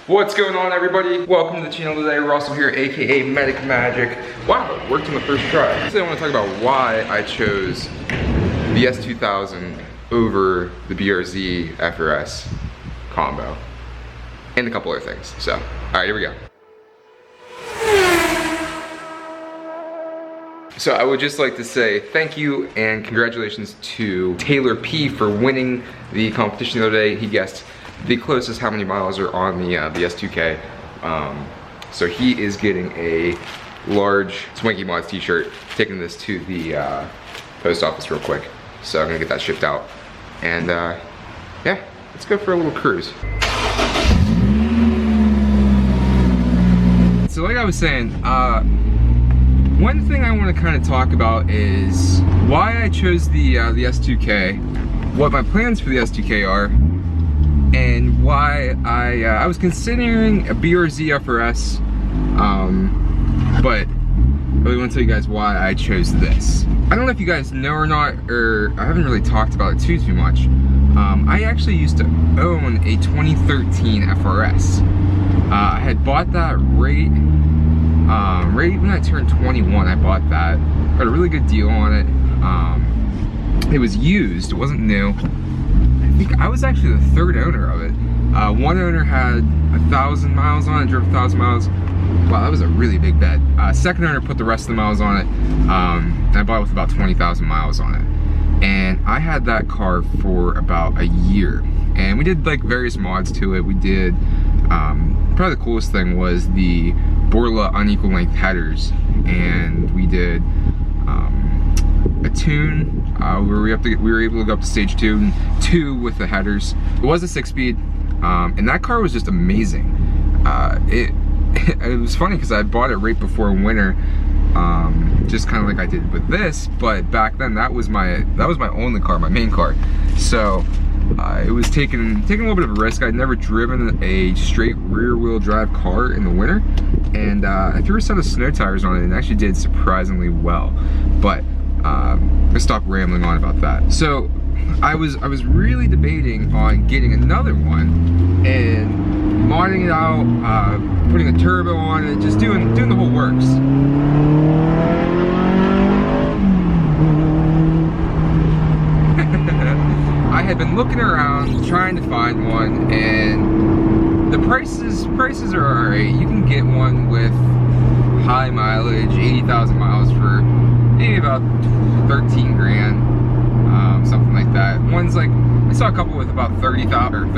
What's going on, everybody? Welcome to the channel today. Russell here, aka Medic Magic. Wow, it worked on the first try. Today I want to talk about why I chose the S2000 over the BRZ FRS combo and a couple other things. So, all right, here we go. So I would just like to say thank you and congratulations to Taylor P for winning the competition the other day. He guessed the closest how many miles are on the S2K. So he is getting a large Swanky Mods t-shirt, taking this to the post office real quick. So I'm gonna get that shipped out. And yeah, let's go for a little cruise. So like I was saying, one thing I want to kind of talk about is why I chose the S2K, what my plans for the S2K are, and why I was considering a BRZ FRS, but I really want to tell you guys why I chose this. I don't know if you guys know or not, or I haven't really talked about it too much. I actually used to own a 2013 FRS. I had bought that right when I turned 21. I bought that, got a really good deal on it. It was used, it wasn't new. I think I was actually the third owner of it. One owner had 1,000 miles on it, drove 1,000 miles. Wow, that was a really big bet. Second owner put the rest of the miles on it, and I bought it with about 20,000 miles on it. And I had that car for about a year. And we did like various mods to it. We did, probably the coolest thing was the Borla unequal length headers. And we did a tune where we were able to go up to stage 2 and 2 with the headers. It was a 6-speed, and that car was just amazing. It was funny because I bought it right before winter, just kind of like I did with this. But back then, that was my only car, my main car. So it was taking a little bit of a risk. I'd never driven a straight rear-wheel drive car in the winter, and I threw a set of snow tires on it and actually did surprisingly well. But let's stop rambling on about that. So I was really debating on getting another one and modding it out, putting a turbo on it, just doing the whole works. I had been looking around trying to find one, and the prices are alright. You can get one with high mileage, 80,000 miles for maybe about 13 grand, something like that. One's like, I saw a couple with about 30,000,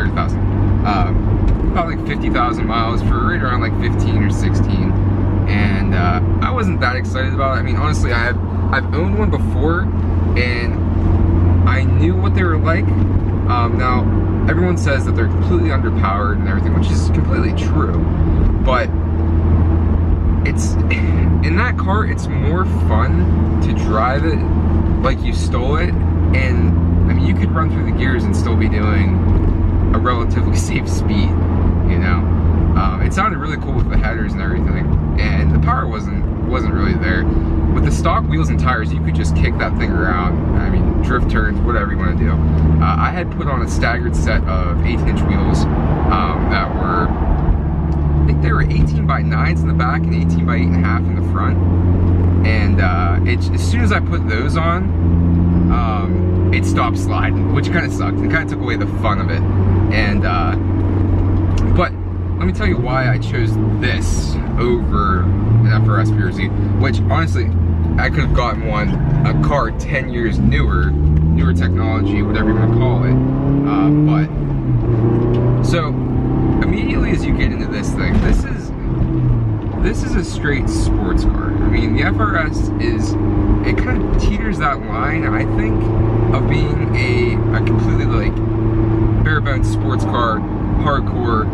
about like 50,000 miles for right around like 15 or 16. And I wasn't that excited about it. I mean, honestly, I've owned one before, and I knew what they were like. Now, everyone says that they're completely underpowered and everything, which is completely true. But it's in that car, it's more fun to drive it like you stole it. And I mean, you could run through the gears and still be doing a relatively safe speed, you know. It sounded really cool with the headers and everything, and the power wasn't really there. With the stock wheels and tires, you could just kick that thing around. I mean, drift turns, whatever you want to do. I had put on a staggered set of 18-inch wheels that were, I think they were 18 by 9s in the back and 18 by 8.5 in the front. And as soon as I put those on, it stopped sliding, which kind of sucked. It kind of took away the fun of it. And but let me tell you why I chose this over an FRS BRZ, which honestly, I could have gotten a car 10 years newer technology, whatever you want to call it. But so immediately as you get into this thing, this is a straight sports car. I mean, the FRS it kind of teeters that line, I think, of being a completely like bare bones sports car, hardcore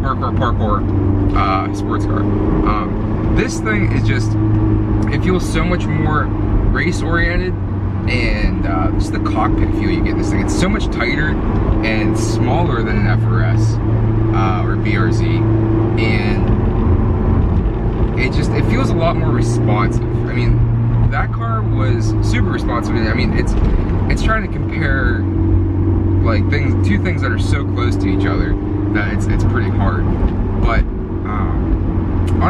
parkour sports car. This thing is just, it feels so much more race oriented, and just the cockpit feel you get in this thing. It's so much tighter and smaller than an FRS or BRZ, and it feels a lot more responsive. I mean, that car was super responsive. I mean, it's trying to compare like two things that are so close to each other that it's pretty hard.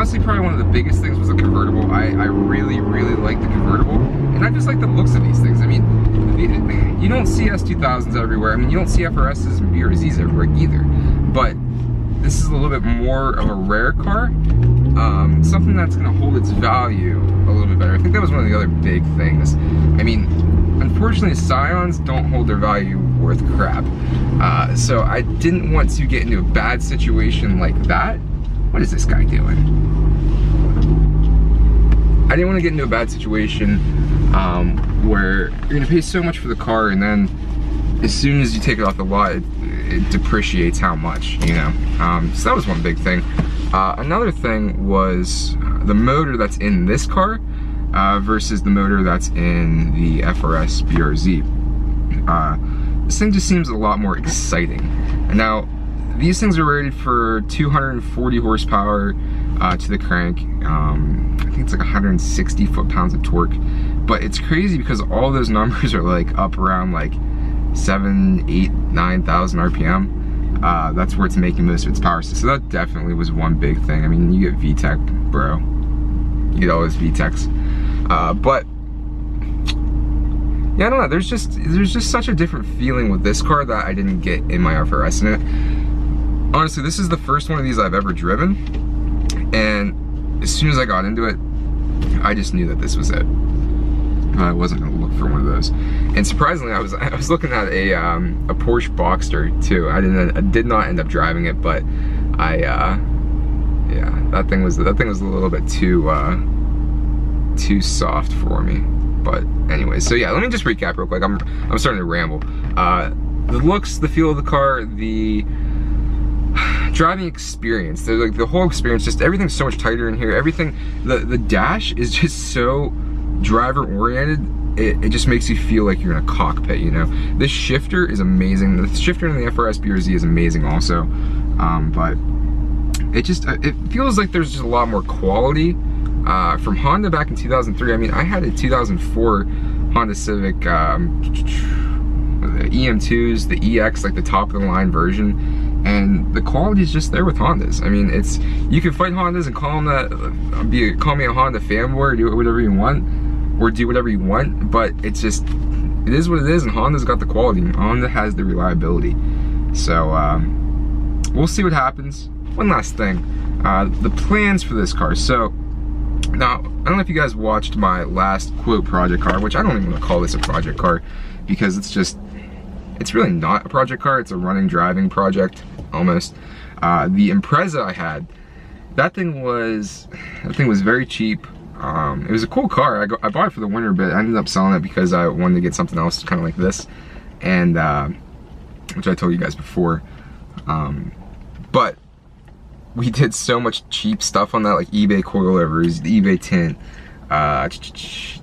honestly, probably one of the biggest things was the convertible. I really, really like the convertible, and I just like the looks of these things. I mean, you don't see S2000s everywhere. I mean, you don't see FRSs and BRZs everywhere either. But this is a little bit more of a rare car. Something that's going to hold its value a little bit better. I think that was one of the other big things. I mean, unfortunately, scions don't hold their value worth crap. So I didn't want to get into a bad situation like that. What is this guy doing? I didn't want to get into a bad situation where you're going to pay so much for the car, and then as soon as you take it off the lot, it depreciates how much, you know? So that was one big thing. Another thing was the motor that's in this car versus the motor that's in the FRS BRZ. This thing just seems a lot more exciting. And now, these things are rated for 240 horsepower to the crank. I think it's like 160 foot-pounds of torque. But it's crazy because all those numbers are like up around like 7, 8, 9,000 RPM. That's where it's making most of its power. So that definitely was one big thing. I mean, you get VTEC, bro. You get all those VTECs. But yeah, I don't know. There's just such a different feeling with this car that I didn't get in my FRS. And honestly, this is the first one of these I've ever driven. And as soon as I got into it, I just knew that this was it. I wasn't gonna look for one of those. And surprisingly, I was looking at a Porsche Boxster too. I did not end up driving it, but yeah, that thing was a little bit too soft for me. But anyways, so yeah, let me just recap real quick. I'm starting to ramble. The looks, the feel of the car, the driving experience, like the whole experience, just everything's so much tighter in here. Everything, the dash is just so driver oriented. It just makes you feel like you're in a cockpit, you know. This shifter is amazing. The shifter in the FRS BRZ is amazing also. But it feels like there's just a lot more quality from Honda back in 2003. I mean, I had a 2004 Honda Civic the EM2s, the EX, like the top of the line version, and the quality is just there with Hondas. I mean, you can fight Hondas and call me a Honda fanboy, or do whatever you want, but it is what it is, and Honda's got the quality, and Honda has the reliability. So we'll see what happens. One last thing, the plans for this car. So now, I don't know if you guys watched my last quote project car, which I don't even want to call this a project car, because it's really not a project car. It's a running, driving project, almost. The Impreza I had, that thing was very cheap. It was a cool car. I bought it for the winter, but I ended up selling it because I wanted to get something else kind of like this, and which I told you guys before. But we did so much cheap stuff on that, like eBay coilovers, the eBay tint,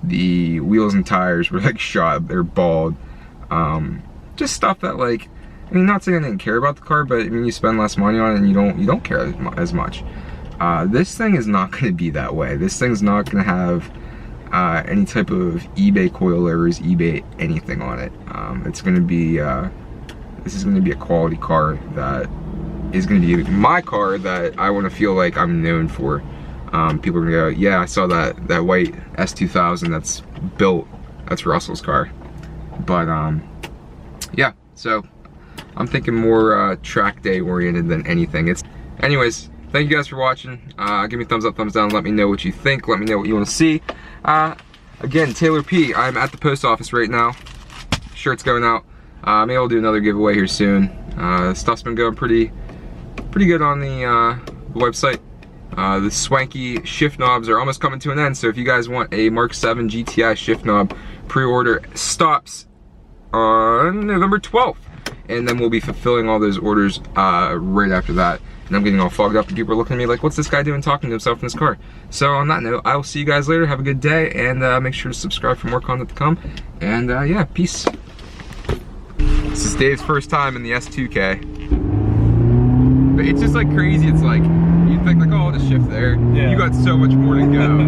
the wheels and tires were like shot, they're bald. Just stuff that, like, I mean, not saying I didn't care about the car, but I mean, you spend less money on it and you don't care as much. This thing is not going to be that way. This thing's not going to have any type of eBay coilovers, eBay anything on it. It's going to be, this is going to be a quality car that is going to be my car that I want to feel like I'm known for. People are going to go, yeah, I saw that white S2000 that's built, that's Russell's car. But yeah, so I'm thinking more track day oriented than anything. Anyways, thank you guys for watching. Give me a thumbs up, thumbs down. Let me know what you think. Let me know what you want to see. Again, Taylor P. I'm at the post office right now. Shirt's going out. Maybe I'll do another giveaway here soon. Stuff's been going pretty good on the website. The swanky shift knobs are almost coming to an end, so if you guys want a Mark 7 GTI shift knob, pre-order stops on November 12th, and then we'll be fulfilling all those orders right after that. And I'm getting all fogged up and people are looking at me like, what's this guy doing talking to himself in his car? So on that note, I will see you guys later. Have a good day, and make sure to subscribe for more content to come. And yeah, peace. This is Dave's first time in the S2K. But it's just like crazy. It's like, you think like, oh, I'll just shift there. Yeah. You got so much more to go.